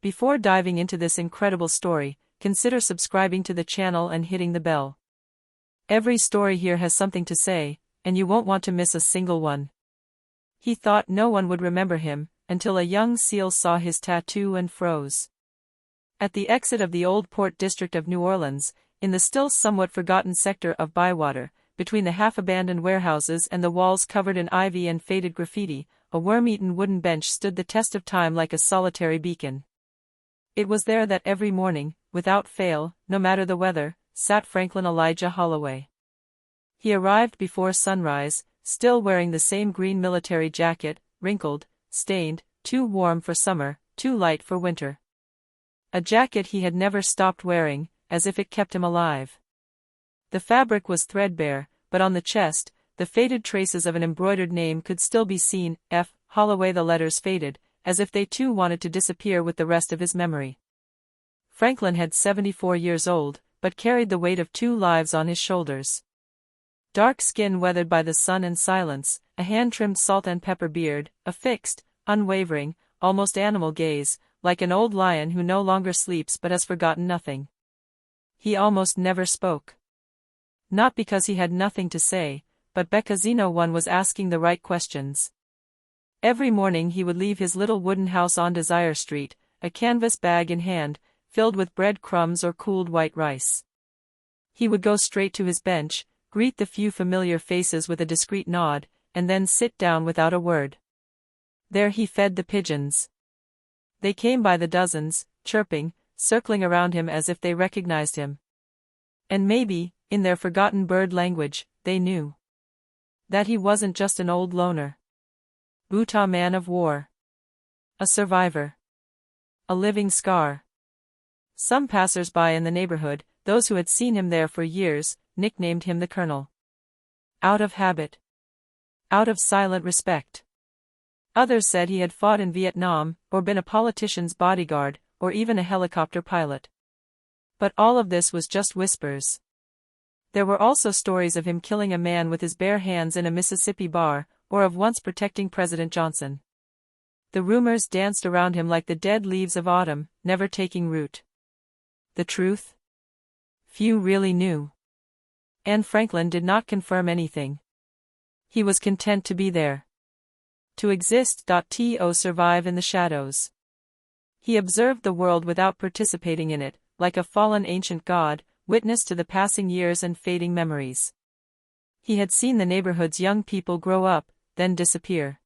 Before diving into this incredible story, consider subscribing to the channel and hitting the bell. Every story here has something to say, and you won't want to miss a single one. He thought no one would remember him, until a young seal saw his tattoo and froze. At the exit of the Old Port District of New Orleans, in the still somewhat forgotten sector of Bywater, between the half-abandoned warehouses and the walls covered in ivy and faded graffiti, a worm-eaten wooden bench stood the test of time like a solitary beacon. It was there that every morning, without fail, no matter the weather, sat Franklin Elijah Holloway. He arrived before sunrise, still wearing the same green military jacket, wrinkled, stained, too warm for summer, too light for winter. A jacket he had never stopped wearing, as if it kept him alive. The fabric was threadbare, but on the chest, the faded traces of an embroidered name could still be seen, F. Holloway. The letters faded, as if they too wanted to disappear with the rest of his memory. Franklin had 74 years old, but carried the weight of 2 lives on his shoulders. Dark skin weathered by the sun and silence, a hand-trimmed salt and pepper beard, a fixed, unwavering, almost animal gaze, like an old lion who no longer sleeps but has forgotten nothing. He almost never spoke. Not because he had nothing to say, but because no one was asking the right questions. Every morning he would leave his little wooden house on Desire Street, a canvas bag in hand, filled with bread crumbs or cooled white rice. He would go straight to his bench, greet the few familiar faces with a discreet nod, and then sit down without a word. There he fed the pigeons. They came by the dozens, chirping, circling around him as if they recognized him. And maybe, in their forgotten bird language, they knew that he wasn't just an old loner. Butah man of war. A survivor. A living scar. Some passers-by in the neighborhood, those who had seen him there for years, nicknamed him the Colonel. Out of habit. Out of silent respect. Others said he had fought in Vietnam, or been a politician's bodyguard, or even a helicopter pilot. But all of this was just whispers. There were also stories of him killing a man with his bare hands in a Mississippi bar, or of once protecting President Johnson. The rumors danced around him like the dead leaves of autumn, never taking root. The truth? Few really knew. Anne Franklin did not confirm anything. He was content to be there. To exist. To survive in the shadows. He observed the world without participating in it, like a fallen ancient god, witness to the passing years and fading memories. He had seen the neighborhood's young people grow up, then disappear.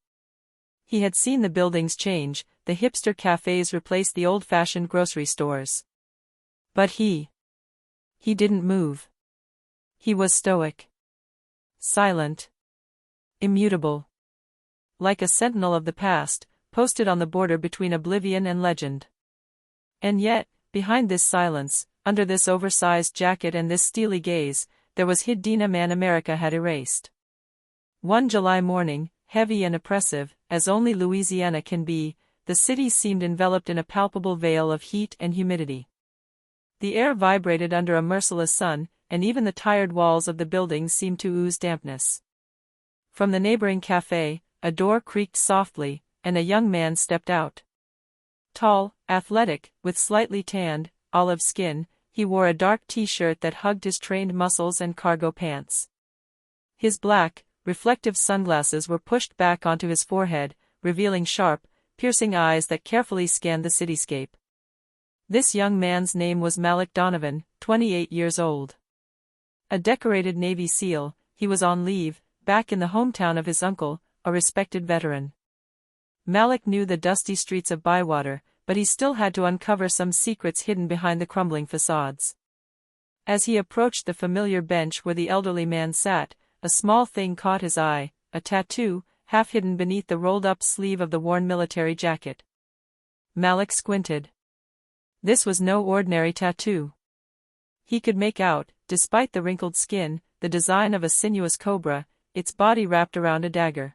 He had seen the buildings change, the hipster cafes replace the old-fashioned grocery stores. But he didn't move. He was stoic. Silent. Immutable. Like a sentinel of the past, posted on the border between oblivion and legend. And yet, behind this silence, under this oversized jacket and this steely gaze, there was hidden a man America had erased. One July morning, heavy and oppressive, as only Louisiana can be, the city seemed enveloped in a palpable veil of heat and humidity. The air vibrated under a merciless sun, and even the tired walls of the buildings seemed to ooze dampness. From the neighboring cafe, a door creaked softly, and a young man stepped out. Tall, athletic, with slightly tanned, olive skin, he wore a dark t-shirt that hugged his trained muscles and cargo pants. His black, reflective sunglasses were pushed back onto his forehead, revealing sharp, piercing eyes that carefully scanned the cityscape. This young man's name was Malik Donovan, 28 years old. A decorated Navy SEAL, he was on leave, back in the hometown of his uncle, a respected veteran. Malik knew the dusty streets of Bywater, but he still had to uncover some secrets hidden behind the crumbling facades. As he approached the familiar bench where the elderly man sat, a small thing caught his eye, a tattoo, half hidden beneath the rolled-up sleeve of the worn military jacket. Malik squinted. This was no ordinary tattoo. He could make out, despite the wrinkled skin, the design of a sinuous cobra, its body wrapped around a dagger.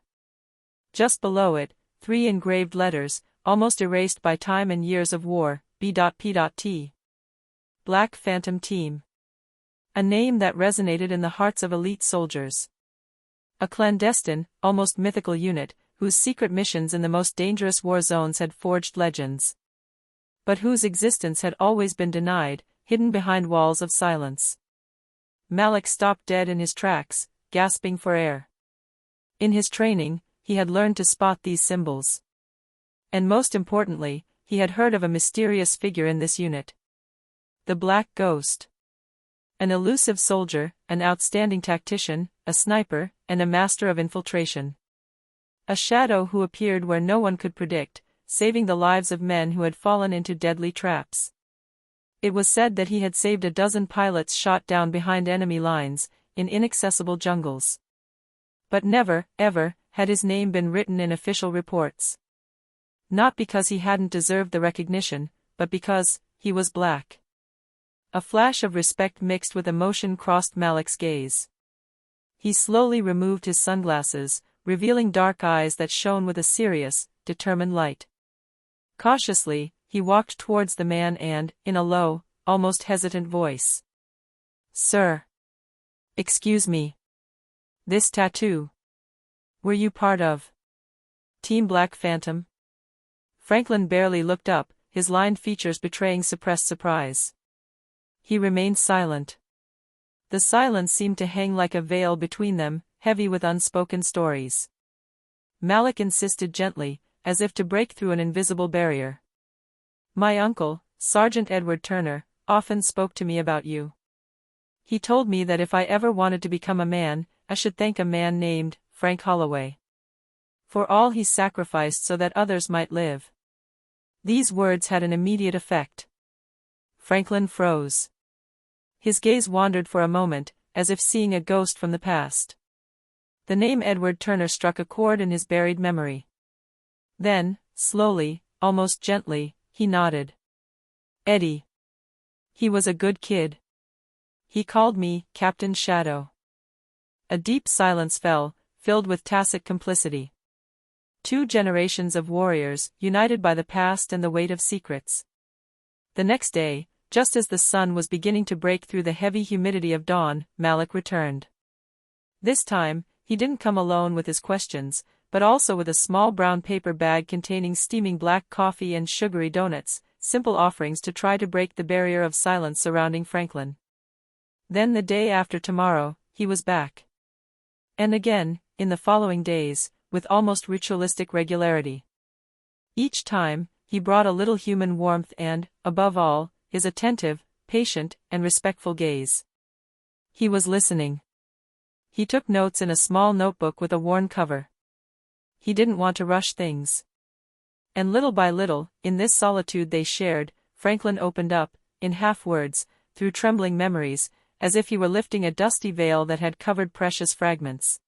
Just below it, 3 engraved letters, almost erased by time and years of war, B.P.T. Black Phantom Team. A name that resonated in the hearts of elite soldiers. A clandestine, almost mythical unit, whose secret missions in the most dangerous war zones had forged legends. but whose existence had always been denied, hidden behind walls of silence. Malik stopped dead in his tracks, gasping for air. In his training, he had learned to spot these symbols. And most importantly, he had heard of a mysterious figure in this unit. The Black Ghost. An elusive soldier, an outstanding tactician, a sniper, and a master of infiltration. A shadow who appeared where no one could predict, saving the lives of men who had fallen into deadly traps. It was said that he had saved a dozen pilots shot down behind enemy lines, in inaccessible jungles. But never, ever, had his name been written in official reports. Not because he hadn't deserved the recognition, but because he was black. A flash of respect mixed with emotion crossed Malik's gaze. He slowly removed his sunglasses, revealing dark eyes that shone with a serious, determined light. Cautiously, he walked towards the man and, in a low, almost hesitant voice. "Sir. Excuse me. This tattoo. Were you part of Team Black Phantom?" Franklin barely looked up, his lined features betraying suppressed surprise. He remained silent. The silence seemed to hang like a veil between them, heavy with unspoken stories. Malik insisted gently, as if to break through an invisible barrier. "My uncle, Sergeant Edward Turner, often spoke to me about you. He told me that if I ever wanted to become a man, I should thank a man named Frank Holloway. For all he sacrificed so that others might live." These words had an immediate effect. Franklin froze. His gaze wandered for a moment, as if seeing a ghost from the past. The name Edward Turner struck a chord in his buried memory. Then, slowly, almost gently, he nodded. "Eddie. He was a good kid. He called me Captain Shadow." A deep silence fell, filled with tacit complicity. 2 generations of warriors, united by the past and the weight of secrets. The next day, just as the sun was beginning to break through the heavy humidity of dawn, Malik returned. This time, he didn't come alone with his questions, but also with a small brown paper bag containing steaming black coffee and sugary donuts, simple offerings to try to break the barrier of silence surrounding Franklin. Then the day after tomorrow, he was back. And again, in the following days, with almost ritualistic regularity. Each time, he brought a little human warmth and, above all, his attentive, patient, and respectful gaze. He was listening. He took notes in a small notebook with a worn cover. He didn't want to rush things. And little by little, in this solitude they shared, Franklin opened up, in half-words, through trembling memories, as if he were lifting a dusty veil that had covered precious fragments.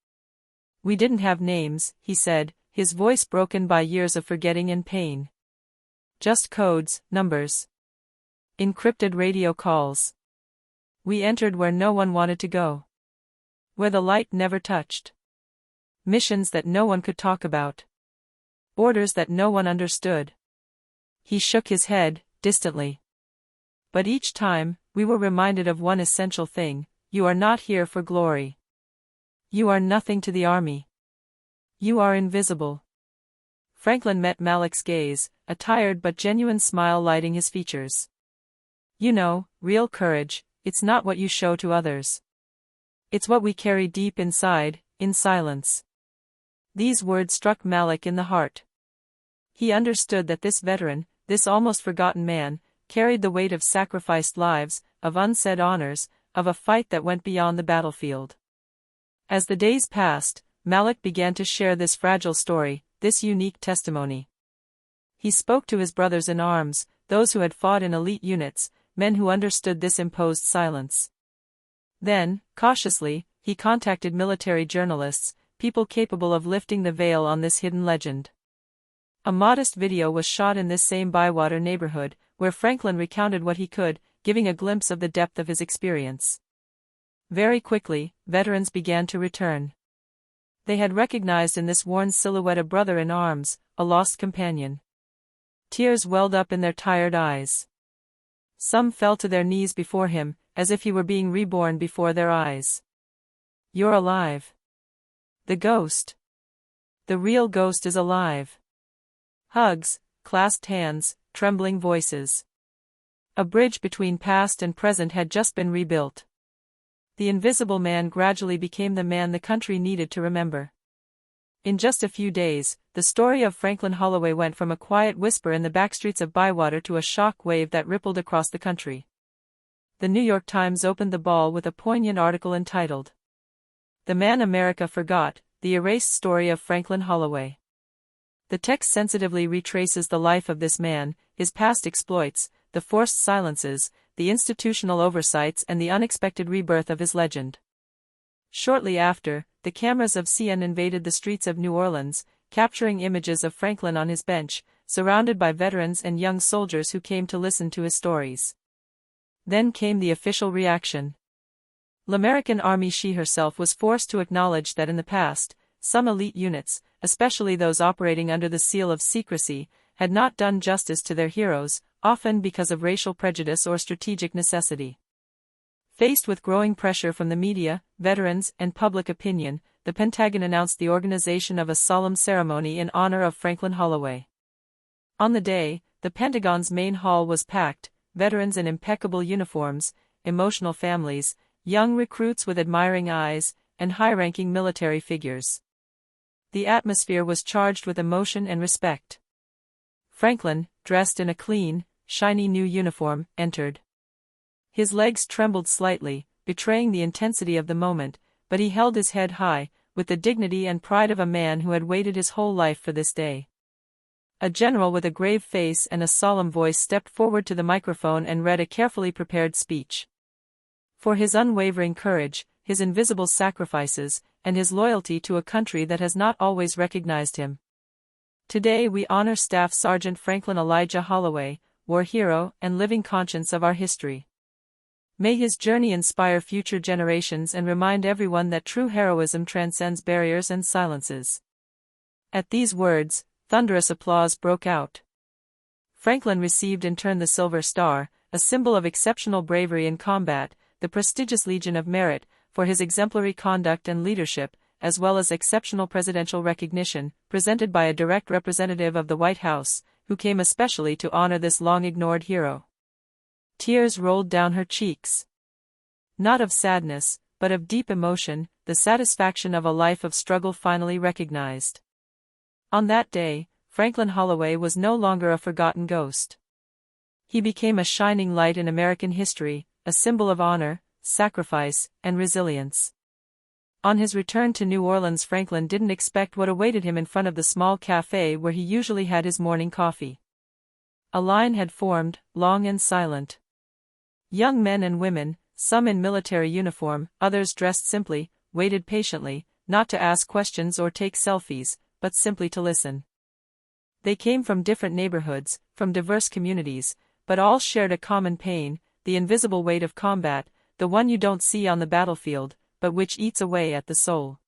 "We didn't have names," he said, his voice broken by years of forgetting and pain. "Just codes, numbers. Encrypted radio calls. We entered where no one wanted to go. Where the light never touched. Missions that no one could talk about. Orders that no one understood." He shook his head, distantly. "But each time, we were reminded of one essential thing: you are not here for glory. You are nothing to the army. You are invisible." Franklin met Malik's gaze, a tired but genuine smile lighting his features. "You know, real courage, it's not what you show to others. It's what we carry deep inside, in silence." These words struck Malik in the heart. He understood that this veteran, this almost forgotten man, carried the weight of sacrificed lives, of unsaid honors, of a fight that went beyond the battlefield. As the days passed, Malik began to share this fragile story, this unique testimony. He spoke to his brothers in arms, those who had fought in elite units, men who understood this imposed silence. Then, cautiously, he contacted military journalists, people capable of lifting the veil on this hidden legend. A modest video was shot in this same Bywater neighborhood, where Franklin recounted what he could, giving a glimpse of the depth of his experience. Very quickly, veterans began to return. They had recognized in this worn silhouette a brother in arms, a lost companion. Tears welled up in their tired eyes. Some fell to their knees before him, as if he were being reborn before their eyes. "You're alive. The ghost. The real ghost is alive." Hugs, clasped hands, trembling voices. A bridge between past and present had just been rebuilt. The Invisible Man gradually became the man the country needed to remember. In just a few days, the story of Franklin Holloway went from a quiet whisper in the backstreets of Bywater to a shock wave that rippled across the country. The New York Times opened the ball with a poignant article entitled, "The Man America Forgot, The Erased Story of Franklin Holloway." The text sensitively retraces the life of this man, his past exploits, the forced silences, the institutional oversights, and the unexpected rebirth of his legend. Shortly after, the cameras of CNN invaded the streets of New Orleans, capturing images of Franklin on his bench, surrounded by veterans and young soldiers who came to listen to his stories. Then came the official reaction. L'American Army. She herself was forced to acknowledge that in the past, some elite units, especially those operating under the seal of secrecy, had not done justice to their heroes, often because of racial prejudice or strategic necessity. Faced with growing pressure from the media, veterans, and public opinion, the Pentagon announced the organization of a solemn ceremony in honor of Franklin Holloway. On the day, the Pentagon's main hall was packed, veterans in impeccable uniforms, emotional families, young recruits with admiring eyes, and high-ranking military figures. The atmosphere was charged with emotion and respect. Franklin, dressed in a clean, shiny new uniform, entered. His legs trembled slightly, betraying the intensity of the moment, but he held his head high, with the dignity and pride of a man who had waited his whole life for this day. A general with a grave face and a solemn voice stepped forward to the microphone and read a carefully prepared speech. For his unwavering courage, his invisible sacrifices, and his loyalty to a country that has not always recognized him. Today we honor Staff Sergeant Franklin Elijah Holloway, war hero and living conscience of our history. May his journey inspire future generations and remind everyone that true heroism transcends barriers and silences. At these words, thunderous applause broke out. Franklin received in turn the Silver Star, a symbol of exceptional bravery in combat, the prestigious Legion of Merit, for his exemplary conduct and leadership, as well as exceptional presidential recognition, presented by a direct representative of the White House, who came especially to honor this long-ignored hero. Tears rolled down her cheeks. Not of sadness, but of deep emotion, the satisfaction of a life of struggle finally recognized. On that day, Franklin Holloway was no longer a forgotten ghost. He became a shining light in American history, a symbol of honor, sacrifice, and resilience. On his return to New Orleans, Franklin didn't expect what awaited him in front of the small cafe where he usually had his morning coffee. A line had formed, long and silent. Young men and women, some in military uniform, others dressed simply, waited patiently, not to ask questions or take selfies, but simply to listen. They came from different neighborhoods, from diverse communities, but all shared a common pain, the invisible weight of combat, the one you don't see on the battlefield, but which eats away at the soul.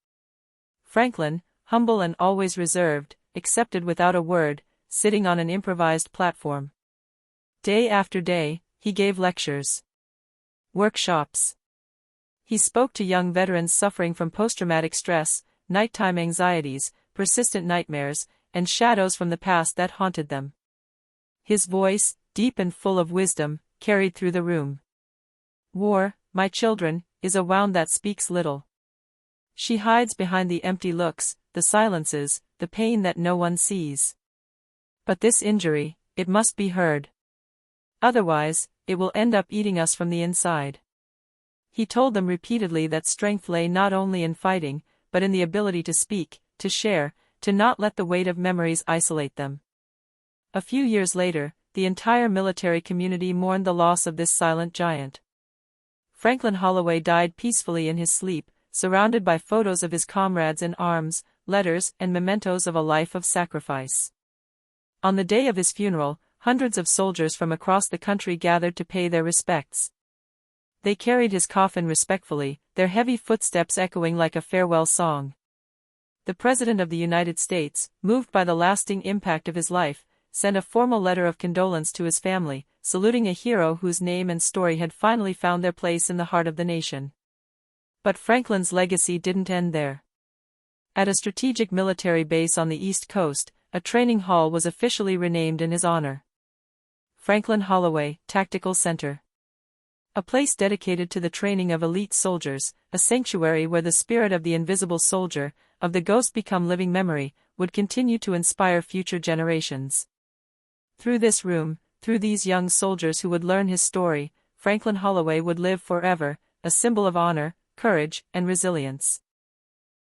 Franklin, humble and always reserved, accepted without a word, sitting on an improvised platform. Day after day, he gave lectures, workshops. He spoke to young veterans suffering from post-traumatic stress, nighttime anxieties, persistent nightmares, and shadows from the past that haunted them. His voice, deep and full of wisdom, carried through the room. War, my children, is a wound that speaks little. She hides behind the empty looks, the silences, the pain that no one sees. But this injury, it must be heard. Otherwise, it will end up eating us from the inside. He told them repeatedly that strength lay not only in fighting, but in the ability to speak, to share, to not let the weight of memories isolate them. A few years later, the entire military community mourned the loss of this silent giant. Franklin Holloway died peacefully in his sleep, surrounded by photos of his comrades in arms, letters, and mementos of a life of sacrifice. On the day of his funeral, hundreds of soldiers from across the country gathered to pay their respects. They carried his coffin respectfully, their heavy footsteps echoing like a farewell song. The President of the United States, moved by the lasting impact of his life, sent a formal letter of condolence to his family, saluting a hero whose name and story had finally found their place in the heart of the nation. But Franklin's legacy didn't end there. At a strategic military base on the East Coast, a training hall was officially renamed in his honor. Franklin Holloway Tactical Center. A place dedicated to the training of elite soldiers, a sanctuary where the spirit of the invisible soldier, of the ghost become living memory, would continue to inspire future generations. Through this room, through these young soldiers who would learn his story, Franklin Holloway would live forever, a symbol of honor, courage, and resilience.